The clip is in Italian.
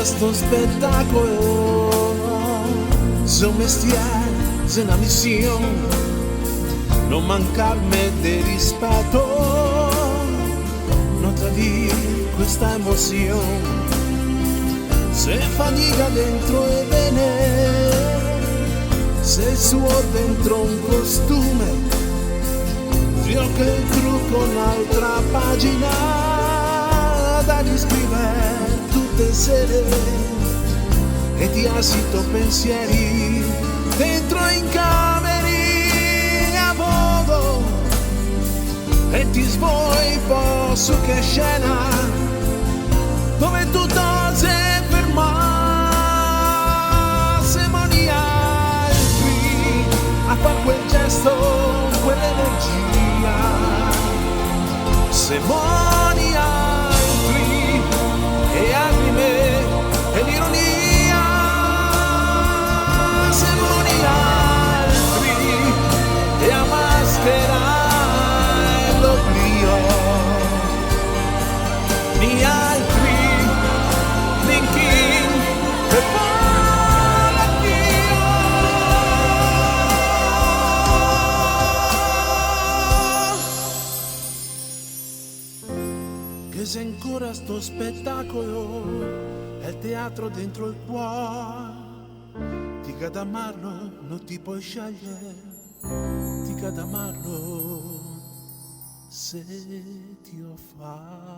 sto spettacolo, se un mestiere, se una missione, non mancarmi di rispetto, non tradire questa emozione, se fatica dentro e bene, se suo dentro un costume, io che il trucco un'altra pagina da riscrivere tutte sere e ti asito pensieri dentro in cameri a modo e ti svoi poi su che scena dove tutto si ferma se moni altri a far quel gesto, quell'energia se moni altri e anime e l'ironia se moni altri e a maschera e l'oblio ni altri thinking e che se ancora sto spettacolo è il teatro dentro il cuore, ti cade amarlo, non ti puoi scegliere, ti cade amarlo se ti ho fatto.